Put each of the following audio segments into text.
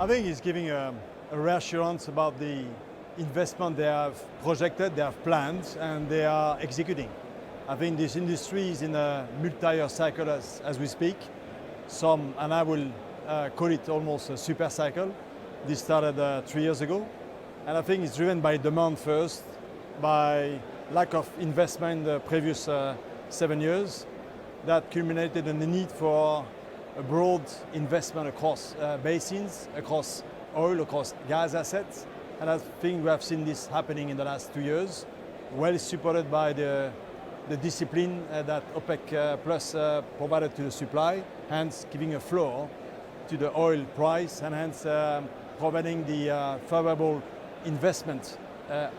I think it's giving a reassurance about the investment they have projected, they have planned, and they are executing. I think this industry is in a multi-year cycle as we speak. And I will call it almost a super cycle. This started 3 years ago. And I think it's driven by demand first, by lack of investment in the previous 7 years. That culminated in the need for a broad investment across basins, across oil, across gas assets. And I think we have seen this happening in the last 2 years, well supported by the discipline that OPEC Plus provided to the supply, hence giving a floor to the oil price and hence providing the favorable investment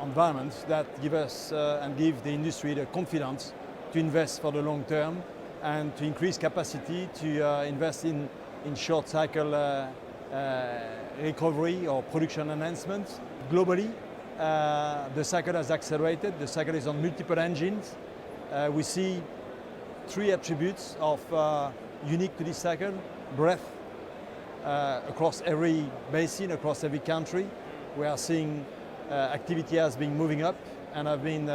environment that give us and give the industry the confidence to invest for the long term and to increase capacity to invest in short cycle recovery or production enhancement. Globally, the cycle has accelerated. The cycle is on multiple engines. We see 3 attributes of unique to this cycle: breadth across every basin, across every country. We are seeing activity has been moving up and have been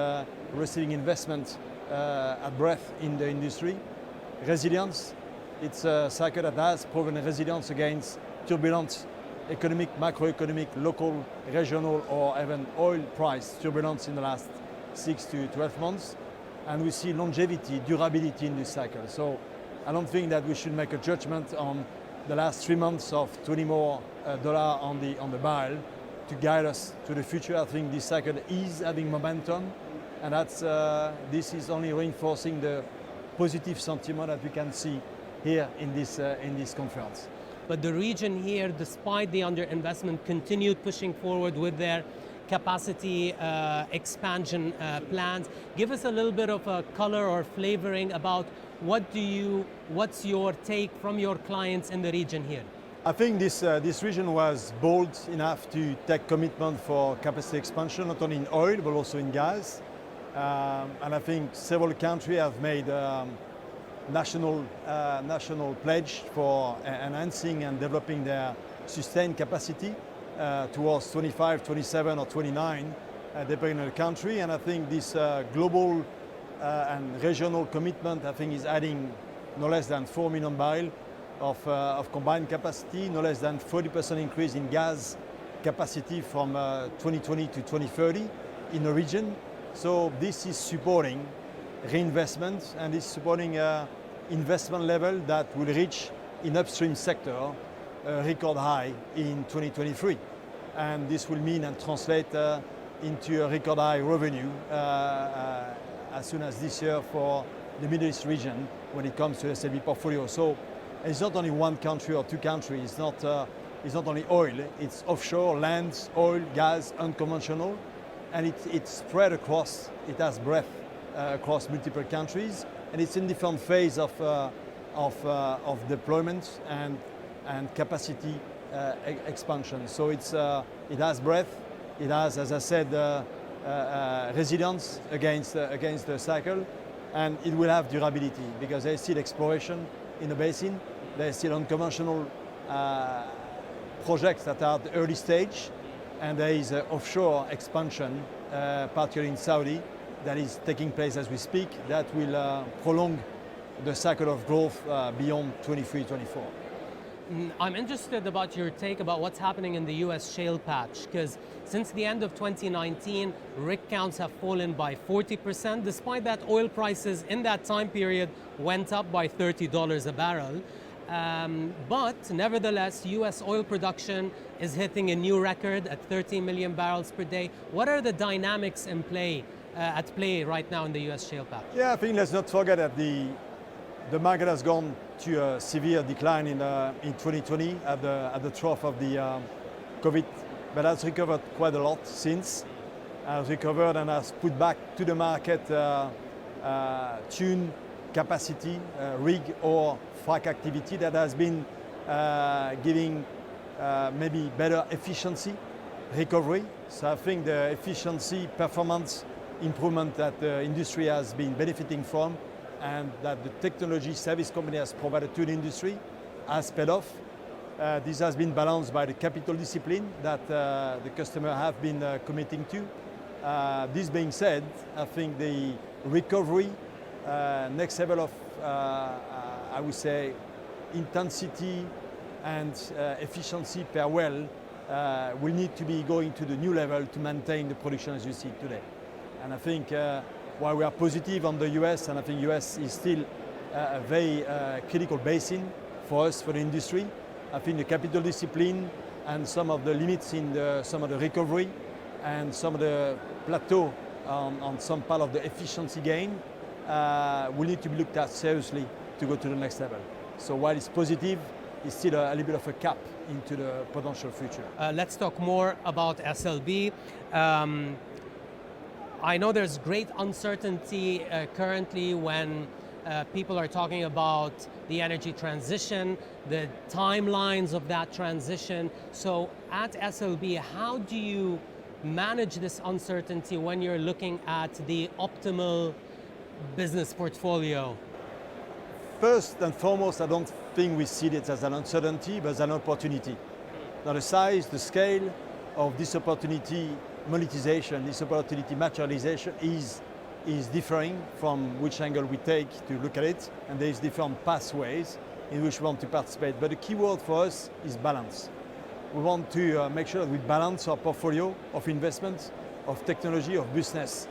receiving investment at breadth in the industry. Resilience, it's a cycle that has proven resilience against turbulent economic, macroeconomic, local, regional, or even oil price turbulence in the last 6 to 12 months. And we see longevity, durability in this cycle. So I don't think that we should make a judgment on the last 3 months of $20 more on the barrel to guide us to the future. I think this cycle is having momentum, and this is only reinforcing the positive sentiment that we can see here in this conference. But the region here, despite the underinvestment, continued pushing forward with their capacity expansion plans. Give us a little bit of a color or flavoring about what's your take from your clients in the region here? I think this region was bold enough to take commitment for capacity expansion, not only in oil, but also in gas. And I think several countries have made national pledge for enhancing and developing their sustained capacity towards 25, 27 or 29, depending on the country. And I think this global and regional commitment, I think, is adding no less than 4 million barrels of combined capacity, no less than 40% increase in gas capacity from 2020 to 2030 in the region. So this is supporting reinvestment, and is supporting investment level that will reach in upstream sector a record high in 2023. And this will mean and translate into a record high revenue as soon as this year for the Middle East region when it comes to SLB portfolio. So it's not only one country or 2 countries, it's not only oil, it's offshore, land, oil, gas, unconventional, and it's spread across, it has breadth across multiple countries, and it's in different phase of deployment and capacity expansion. So it has breadth, it has, as I said, resilience against the cycle, and it will have durability because there is still exploration in the basin, there is still unconventional projects that are at the early stage, and there is offshore expansion, particularly in Saudi, that is taking place as we speak, that will prolong the cycle of growth beyond 23-24. I'm interested about your take about what's happening in the US shale patch, because since the end of 2019, rig counts have fallen by 40%. Despite that, oil prices in that time period went up by $30 a barrel. But nevertheless, US oil production is hitting a new record at 13 million barrels per day. What are the dynamics in play, at play right now in the US shale patch? Yeah, I think let's not forget that the market has gone to a severe decline in 2020 at the trough of the COVID, but has recovered quite a lot since. Has recovered and has put back to the market tune capacity, rig or frac activity that has been giving maybe better efficiency recovery. So I think the efficiency performance improvement that the industry has been benefiting from and that the technology service company has provided to the industry has paid off. This has been balanced by the capital discipline that the customer have been committing to. This being said, I think the recovery, next level of, I would say, intensity and efficiency per well will need to be going to the new level to maintain the production as you see it today. And I think while we are positive on the US, and I think US is still a very critical basin for us, for the industry, I think the capital discipline and some of the limits in some of the recovery and some of the plateau on some part of the efficiency gain will need to be looked at seriously to go to the next level. So while it's positive, it's still a little bit of a cap into the potential future. Let's talk more about SLB. I know there's great uncertainty currently when people are talking about the energy transition, the timelines of that transition. So at SLB, how do you manage this uncertainty when you're looking at the optimal business portfolio? First and foremost, I don't think we see it as an uncertainty, but as an opportunity. Now the size, the scale of this opportunity monetization, this opportunity materialization is differing from which angle we take to look at it, and there's different pathways in which we want to participate. But the key word for us is balance. We want to make sure that we balance our portfolio of investments, of technology, of business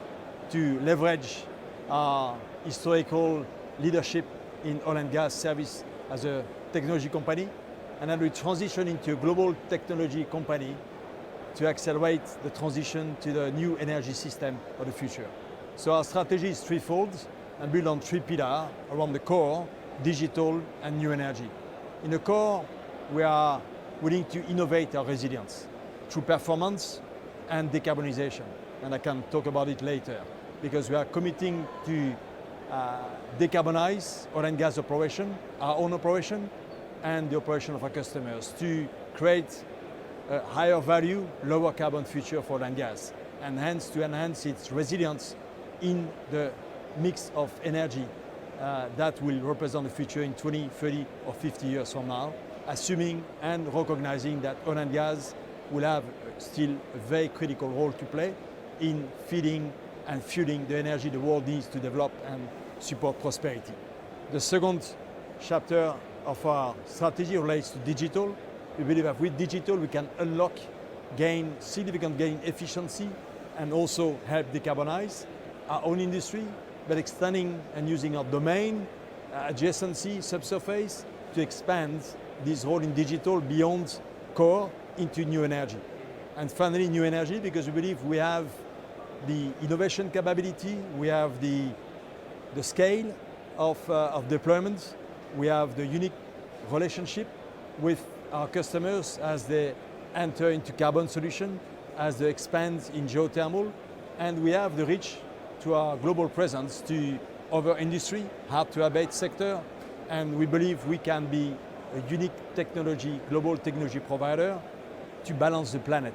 to leverage our historical leadership in oil and gas service as a technology company, and then we transition into a global technology company to accelerate the transition to the new energy system of the future. So our strategy is threefold and built on three pillars around the core, digital, and new energy. In the core, we are willing to innovate our resilience through performance and decarbonization. And I can talk about it later, because we are committing to decarbonize oil and gas operation, our own operation, and the operation of our customers to create a higher value, lower carbon future for oil and gas, and hence to enhance its resilience in the mix of energy that will represent the future in 20, 30 or 50 years from now, assuming and recognizing that oil and gas will have still a very critical role to play in feeding and fueling the energy the world needs to develop and support prosperity. The second chapter of our strategy relates to digital. We believe that with digital we can unlock significant gain efficiency and also help decarbonize our own industry, but extending and using our domain, adjacency, subsurface to expand this role in digital beyond core into new energy. And finally, new energy, because we believe we have the innovation capability, we have the scale of deployment, we have the unique relationship with our customers as they enter into carbon solution, as they expand in geothermal, and we have the reach to our global presence to other industry, hard to abate sector, and we believe we can be a unique technology, global technology provider to balance the planet.